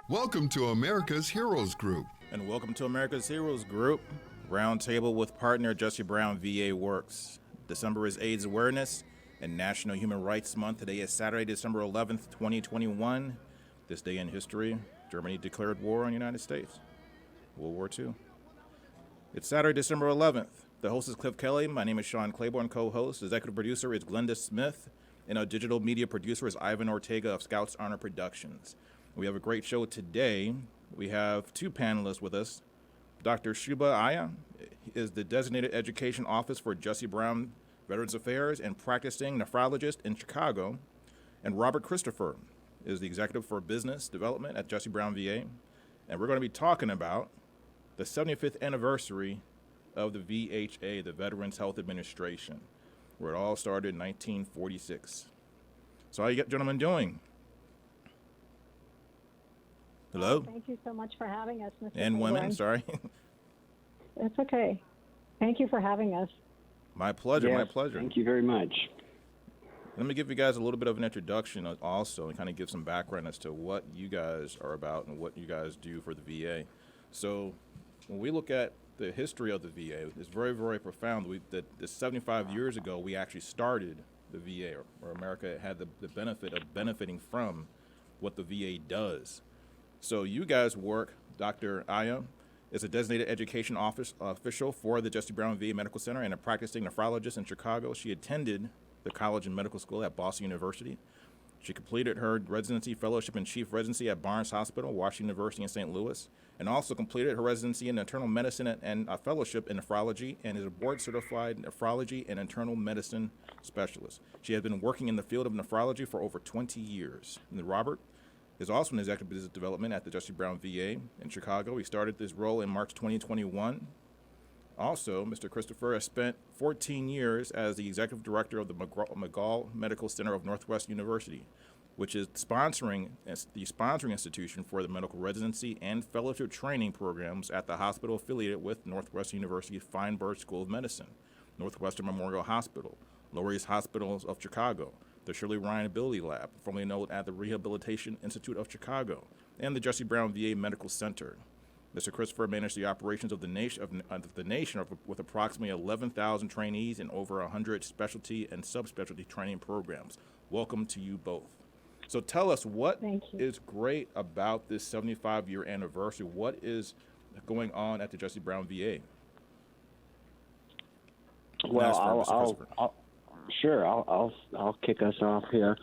Welcome to America's Heroes Group. And welcome to America's Heroes Group, Roundtable with partner Jesse Brown VA Works. December is AIDS Awareness and National Human Rights Month. Today is Saturday, December 11th, 2021. This day in history, Germany declared war on the United States. World War II. It's Saturday, December 11th. The host is Kelley. My name is Sean Claiborne, co-host. Executive producer is Glenda Smith. And our digital media producer is Ivan Ortega of Scouts Honor Productions. We have a great show today. We have two panelists with us. Dr. Shubha Ahya is the Designated Education Office for Jesse Brown Veterans Affairs and practicing nephrologist in Chicago. And Robert Christopher is the Executive for Business Development at Jesse Brown VA. And we're going to be talking about the 75th anniversary of the VHA, the Veterans Health Administration, where it all started in 1946. So how you gentlemen doing? Hello? Thank you so much for having us, Mr. And Claiborne. women, sorry. That's okay. Thank you for having us. My pleasure, yes, my pleasure. Thank you very much. Let me give you guys a little bit of an introduction also and kind of give some background as to what you guys are about and what you guys do for the VA. So when we look at the history of the VA, it's very, very profound. That 75 years ago, we actually started the VA, or America had the benefit of benefiting from what the VA does. So you guys work, Dr. Ahya is a designated education official for the Jesse Brown VA Medical Center and a practicing nephrologist in Chicago. She attended the college and medical school at Boston University. She completed her residency, fellowship, and chief residency at Barnes Hospital, Washington University in St. Louis, and also completed her residency in internal medicine and a fellowship in nephrology, and is a board-certified nephrology and internal medicine specialist. She has been working in the field of nephrology for over 20 years. And Robert is also in executive business development at the Jesse Brown VA in Chicago. He started this role in March 2021. Also, Mr. Christopher has spent 14 years as the executive director of the McGall Medical Center of Northwest University, which is the sponsoring institution for the medical residency and fellowship training programs at the hospital affiliated with Northwestern University Feinberg School of Medicine, Northwestern Memorial Hospital, Lurie's Hospitals of Chicago, the Shirley Ryan Ability Lab, formerly known as the Rehabilitation Institute of Chicago, and the Jesse Brown VA Medical Center. Mr. Christopher managed the operations of the nation with approximately 11,000 trainees and over 100 specialty and subspecialty training programs. Welcome to you both. So tell us, what is great about this 75-year anniversary? What is going on at the Jesse Brown VA? Well, I'll kick us off here.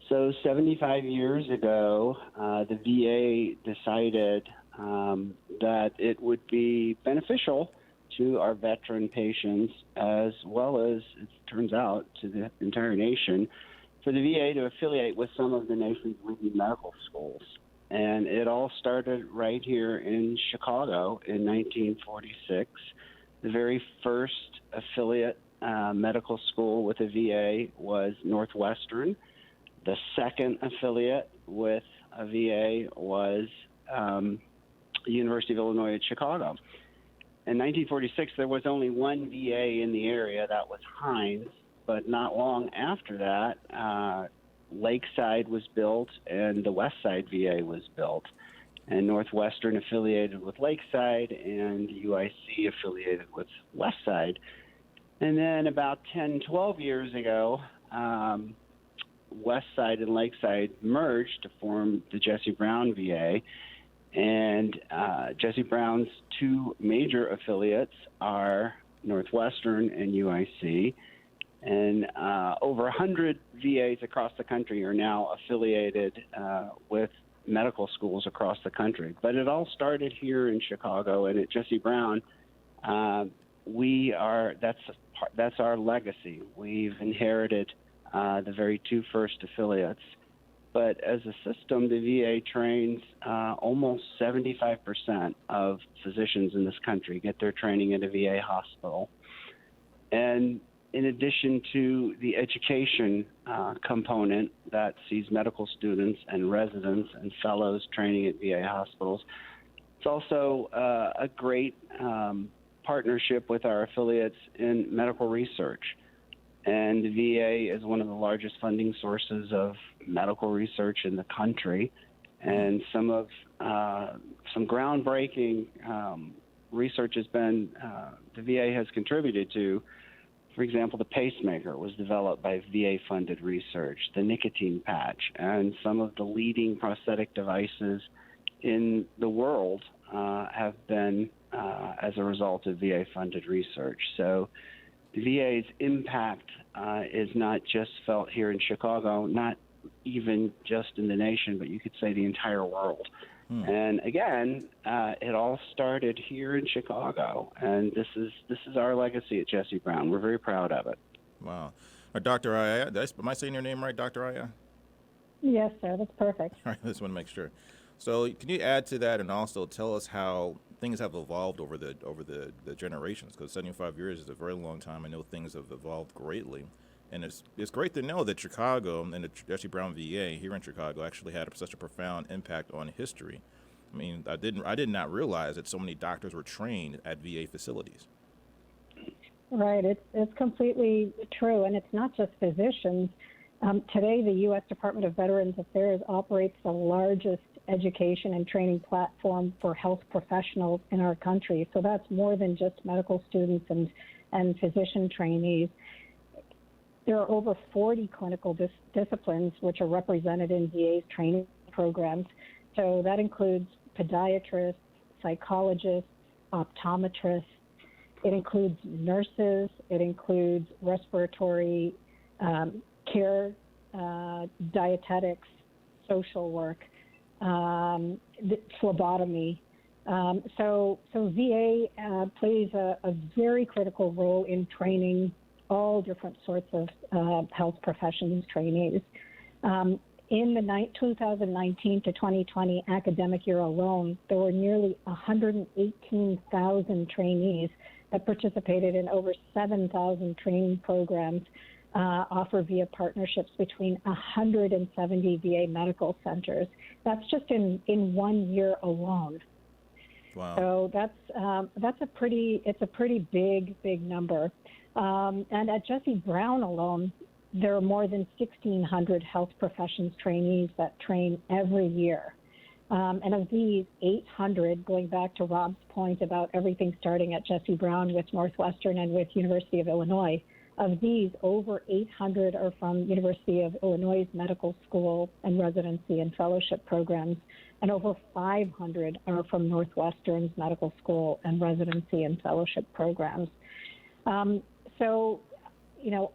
So 75 years ago, the VA decided that it would be beneficial to our veteran patients, as well as, it turns out, to the entire nation, for the VA to affiliate with some of the nation's leading medical schools. And it all started right here in Chicago in 1946. The very first affiliate medical school with a VA was Northwestern. The second affiliate with a VA was the University of Illinois at Chicago. In 1946, there was only one VA in the area, that was Hines, but not long after that, Lakeside was built and the Westside VA was built. And Northwestern affiliated with Lakeside and UIC affiliated with Westside. And then about 10, 12 years ago, Westside and Lakeside merged to form the Jesse Brown VA. And Jesse Brown's two major affiliates are Northwestern and UIC. And over 100 VAs across the country are now affiliated with medical schools across the country. But it all started here in Chicago, and at Jesse Brown, that's our legacy. We've inherited the very two first affiliates. But as a system, the VA trains almost 75% of physicians in this country get their training at a VA hospital. And in addition to the education component that sees medical students and residents and fellows training at VA hospitals, it's also a great partnership with our affiliates in medical research. And the VA is one of the largest funding sources of medical research in the country. And some groundbreaking research has been, the VA has contributed to. For example, the pacemaker was developed by VA-funded research, the nicotine patch, and some of the leading prosthetic devices in the world have been as a result of VA-funded research. So the VA's impact is not just felt here in Chicago, not even just in the nation, but you could say the entire world. And again, it all started here in Chicago, and this is our legacy at Jesse Brown. We're very proud of it. Wow. Dr. Ahya, am I saying your name right, Dr. Ahya? Yes, sir. That's perfect. All right, I just want to make sure. So can you add to that and also tell us how things have evolved over the generations? Because 75 years is a very long time. I know things have evolved greatly. And it's great to know that Chicago and the Jesse Brown VA here in Chicago actually had such a profound impact on history. I mean, I did not realize that so many doctors were trained at VA facilities. Right. It's completely true. And it's not just physicians. Today, the U.S. Department of Veterans Affairs operates the largest education and training platform for health professionals in our country. So that's more than just medical students and physician trainees. There are over 40 clinical disciplines which are represented in VA's training programs. So that includes podiatrists, psychologists, optometrists. It includes nurses. It includes respiratory care, dietetics, social work, phlebotomy. So VA plays a very critical role in training all different sorts of health professions trainees. In the 2019 to 2020 academic year alone, there were nearly 118,000 trainees that participated in over 7,000 training programs offered via partnerships between 170 VA medical centers. That's just in 1 year alone. Wow. So that's a pretty big number. And at Jesse Brown alone, there are more than 1,600 health professions trainees that train every year. And of these, 800, going back to Rob's point about everything starting at Jesse Brown with Northwestern and with University of Illinois, of these, over 800 are from University of Illinois' medical school and residency and fellowship programs, and over 500 are from Northwestern's medical school and residency and fellowship programs. So,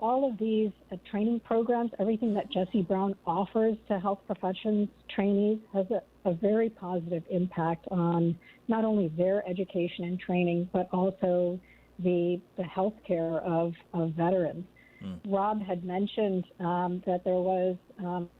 all of these training programs, everything that Jesse Brown offers to health professions trainees has a very positive impact on not only their education and training, but also the health care of veterans. Rob had mentioned that there was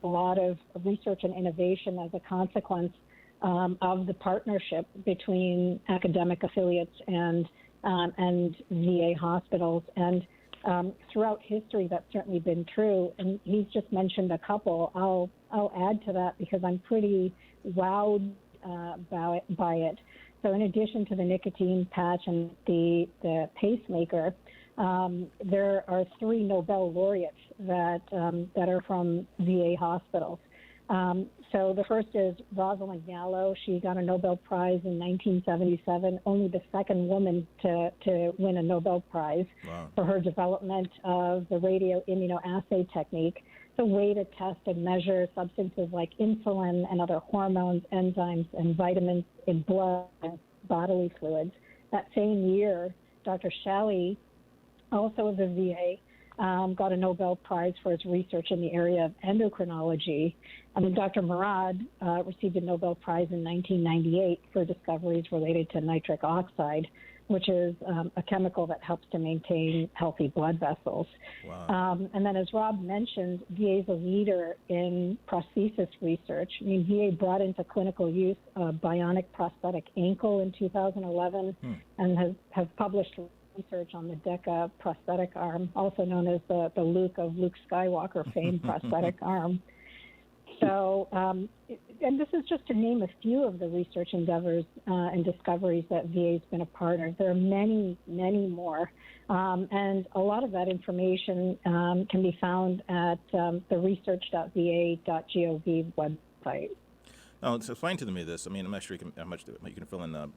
a lot of research and innovation as a consequence of the partnership between academic affiliates and VA hospitals. And throughout history, that's certainly been true. And he's just mentioned a couple. I'll add to that because I'm pretty wowed by it. So in addition to the nicotine patch and the pacemaker, there are 3 Nobel laureates that are from VA hospitals. So the first is Rosalind Gallo. She got a Nobel Prize in 1977, only the second woman to win a Nobel Prize. Wow. For her development of the radioimmunoassay technique. It's a way to test and measure substances like insulin and other hormones, enzymes, and vitamins in blood and bodily fluids. That same year, Dr. Shelley, also of the VA, got a Nobel Prize for his research in the area of endocrinology. And then Dr. Murad received a Nobel Prize in 1998 for discoveries related to nitric oxide, which is a chemical that helps to maintain healthy blood vessels. Wow. And then as Rob mentioned, VA is a leader in prosthesis research. I mean, VA brought into clinical use a bionic prosthetic ankle in 2011 and has published research on the DECA prosthetic arm, also known as the Luke of Luke Skywalker fame prosthetic arm. So, and this is just to name a few of the research endeavors and discoveries that VA's been a part of. There are many, many more. And a lot of that information can be found at the research.va.gov website. Oh, so explain to me this. I mean, I'm not sure how much you can fill in the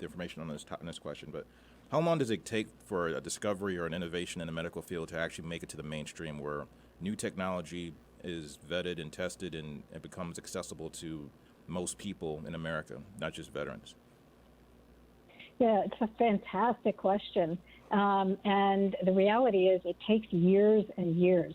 information on this question, but how long does it take for a discovery or an innovation in the medical field to actually make it to the mainstream where new technology is vetted and tested and it becomes accessible to most people in America, not just veterans? Yeah, it's a fantastic question. And the reality is it takes years and years.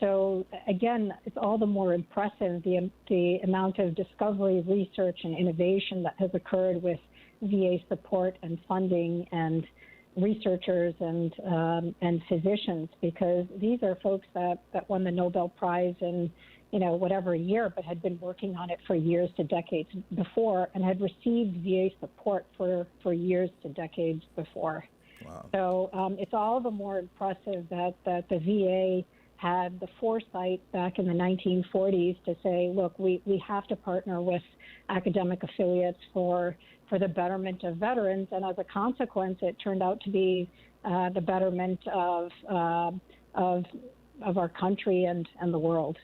So again, it's all the more impressive the amount of discovery, research, and innovation that has occurred with VA support and funding and researchers and physicians, because these are folks that won the Nobel Prize in whatever year, but had been working on it for years to decades before and had received VA support for years to decades before. Wow. So it's all the more impressive that the VA had the foresight back in the 1940s to say, look, we have to partner with academic affiliates for the betterment of veterans. And as a consequence, it turned out to be the betterment of our country and the world.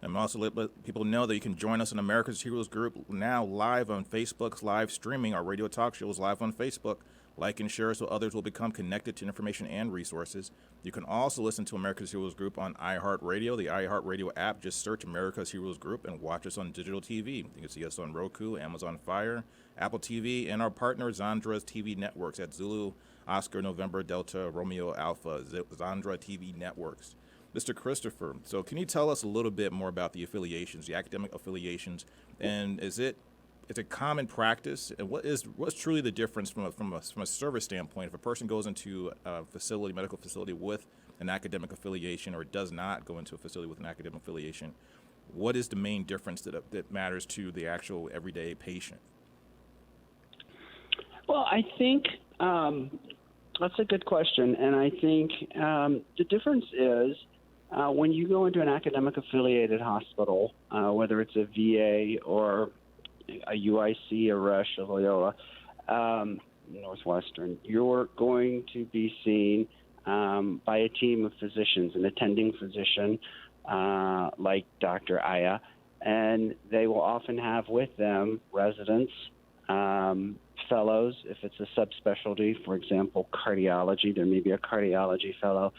And also let people know that you can join us in America's Heroes Group now live on Facebook, live streaming our radio talk shows live on Facebook. Like and share so others will become connected to information and resources. You can also listen to America's Heroes Group on iHeartRadio, the iHeartRadio app. Just search America's Heroes Group and watch us on digital TV. You can see us on Roku, Amazon Fire, Apple TV, and our partner Zondra's TV networks at Zulu, Oscar, November, Delta, Romeo, Alpha, Zondra TV networks. Mr. Christopher, so can you tell us a little bit more about the affiliations, the academic affiliations, and is it common practice? And what's truly the difference from a service standpoint if a person goes into a medical facility with an academic affiliation or does not go into a facility with an academic affiliation? What is the main difference that matters to the actual everyday patient? Well, I think that's a good question, and I think the difference is when you go into an academic affiliated hospital, whether it's a VA or a UIC, a Rush, a Loyola, Northwestern, you're going to be seen by a team of physicians, an attending physician like Dr. Ahya, and they will often have with them residents, fellows, if it's a subspecialty, for example, cardiology, there may be a cardiology fellow,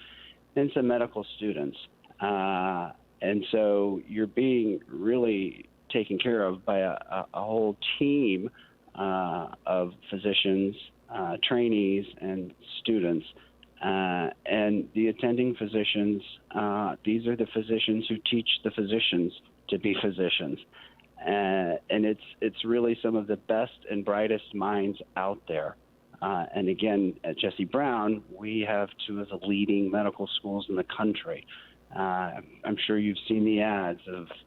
and some medical students. And so you're being really taken care of by a whole team of physicians, trainees, and students. And the attending physicians, these are the physicians who teach the physicians to be physicians. And it's really some of the best and brightest minds out there. And again, at Jesse Brown, we have two of the leading medical schools in the country. I'm sure you've seen the ads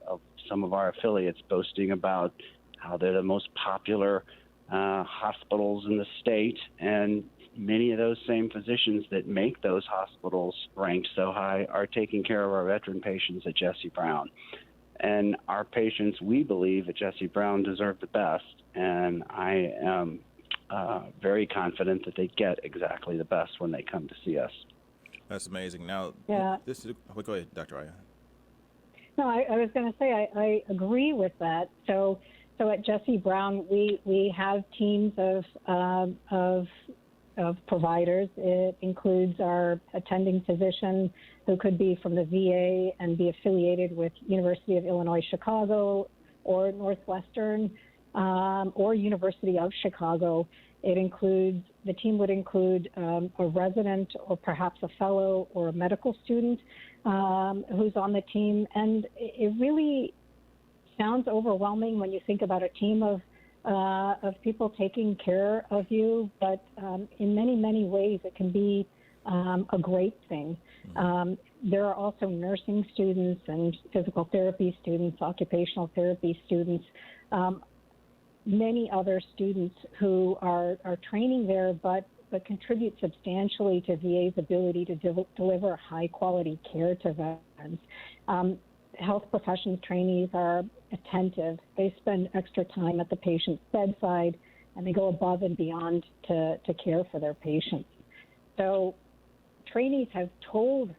of some of our affiliates boasting about how they're the most popular hospitals in the state, and many of those same physicians that make those hospitals rank so high are taking care of our veteran patients at Jesse Brown. And our patients, we believe, at Jesse Brown deserve the best, and I am very confident that they get exactly the best when they come to see us. That's amazing. Now, Yeah. Go ahead, Dr. Ahya. No, I was going to say I agree with that. So at Jesse Brown, we have teams of providers. It includes our attending physician, who could be from the VA and be affiliated with University of Illinois Chicago or Northwestern or University of Chicago. The team would include a resident or perhaps a fellow or a medical student who's on the team. And it really sounds overwhelming when you think about a team of people taking care of you, but in many, many ways it can be a great thing. There are also nursing students and physical therapy students, occupational therapy students, many other students who are training there, but contribute substantially to VA's ability to deliver high-quality care to veterans. Health professions trainees are attentive. They spend extra time at the patient's bedside, and they go above and beyond to care for their patients. So trainees have told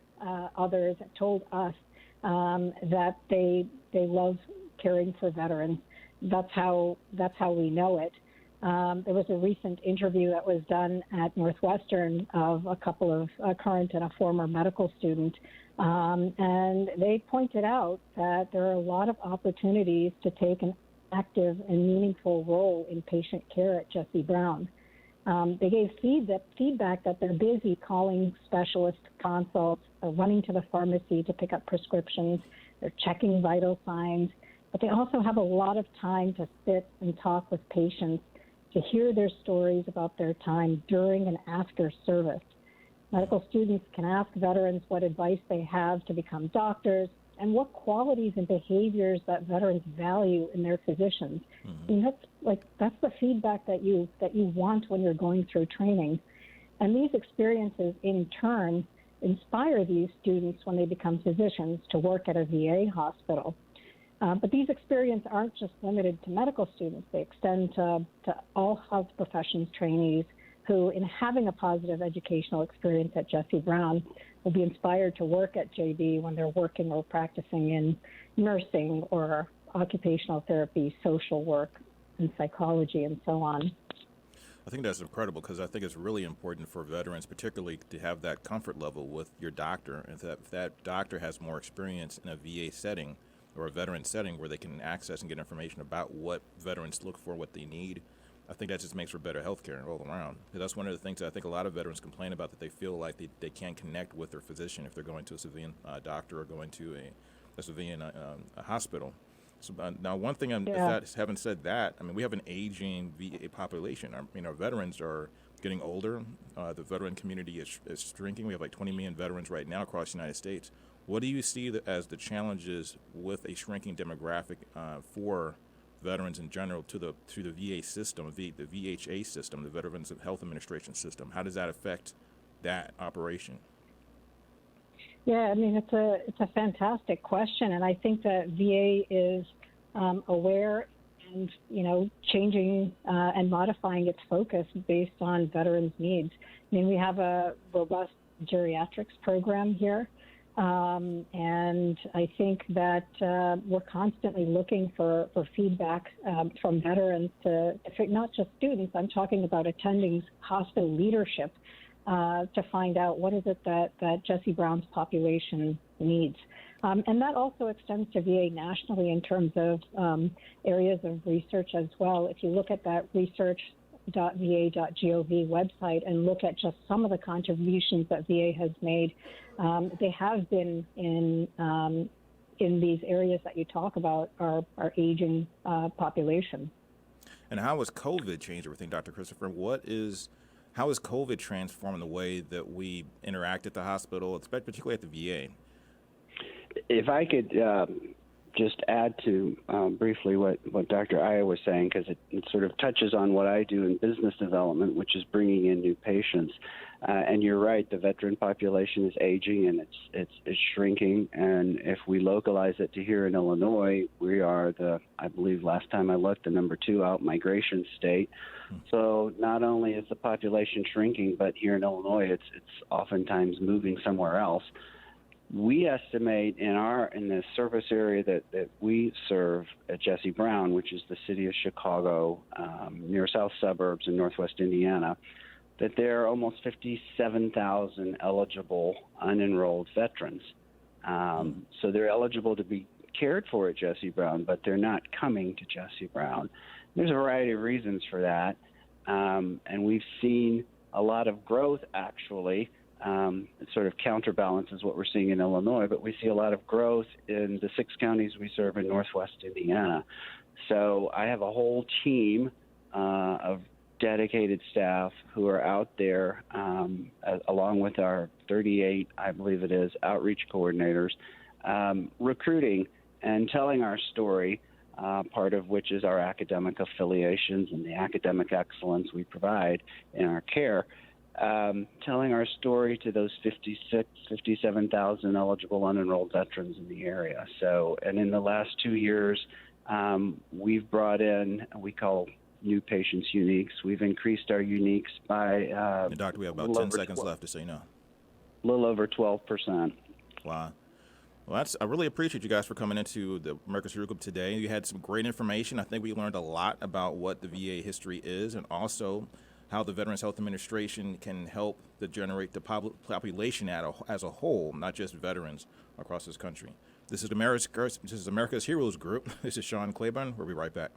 others, told us that they love caring for veterans. That's how we know it. There was a recent interview that was done at Northwestern of a couple of a current and a former medical student, and they pointed out that there are a lot of opportunities to take an active and meaningful role in patient care at Jesse Brown. They gave feedback that they're busy calling specialist consults, or running to the pharmacy to pick up prescriptions, they're checking vital signs, but they also have a lot of time to sit and talk with patients, to hear their stories about their time during and after service. Medical students can ask veterans what advice they have to become doctors and what qualities and behaviors that veterans value in their physicians. I mean, that's the feedback that you want when you're going through training. And these experiences in turn inspire these students when they become physicians to work at a VA hospital. But these experiences aren't just limited to medical students. They extend to all health professions trainees who, in having a positive educational experience at Jesse Brown, will be inspired to work at JB when they're working or practicing in nursing or occupational therapy, social work, and psychology, and so on. I think that's incredible because I think it's really important for veterans, particularly to have that comfort level with your doctor. And if that doctor has more experience in a VA setting or a veteran setting where they can access and get information about what veterans look for, what they need, I think that just makes for better health care all around. That's one of the things that I think a lot of veterans complain about, that they feel like they can't connect with their physician if they're going to a civilian doctor or going to a civilian hospital. So now, one thing, having said that, I mean, we have an aging VA population. Our veterans are getting older. The veteran community is shrinking. We have like 20 million veterans right now across the United States. What do you see as the challenges with a shrinking demographic for veterans in general to the VA system, the VHA system, the Veterans Health Administration system? How does that affect that operation? Yeah, I mean, it's a fantastic question, and I think that VA is aware and, changing and modifying its focus based on veterans' needs. I mean, we have a robust geriatrics program here, and I think that we're constantly looking for feedback from veterans to not just students. I'm talking about attending hospital leadership to find out what is it that Jesse Brown's population needs. And that also extends to VA nationally in terms of areas of research as well. If you look at that research.va.gov website and look at just some of the contributions that VA has made, they have been in these areas that you talk about, our aging population. And how has COVID changed everything, Dr. Christopher? How has COVID transformed the way that we interact at the hospital, particularly at the VA? If I could just add to briefly what Dr. Ahya was saying, because it sort of touches on what I do in business development, which is bringing in new patients. And you're right, the veteran population is aging and it's shrinking. And if we localize it to here in Illinois, we are I believe last time I looked, the number 2 out-migration state. So not only is the population shrinking, but here in Illinois, it's oftentimes moving somewhere else. We estimate in the service area that we serve at Jesse Brown, which is the city of Chicago, near south suburbs in northwest Indiana, that there are almost 57,000 eligible unenrolled veterans. So they're eligible to be cared for at Jesse Brown, but they're not coming to Jesse Brown. There's a variety of reasons for that, and we've seen a lot of growth, actually. It sort of counterbalances what we're seeing in Illinois, but we see a lot of growth in the 6 counties we serve in northwest Indiana. So I have a whole team of dedicated staff who are out there, along with our 38, I believe it is, outreach coordinators, recruiting and telling our story, part of which is our academic affiliations and the academic excellence we provide in our care. Telling our story to those 57,000 eligible unenrolled veterans in the area. So, and in the last 2 years, we've brought in, we call new patients uniques. We've increased our uniques by Doctor, we have about 10 seconds left, just so you know. A little over 12%. Wow. Well, I really appreciate you guys for coming into the America's Hero Group today. You had some great information. I think we learned a lot about what the VA history is and also how the Veterans Health Administration can help to generate the population as a whole, not just veterans across this country. This is America's Heroes Group. This is Sean Claiborne. We'll be right back.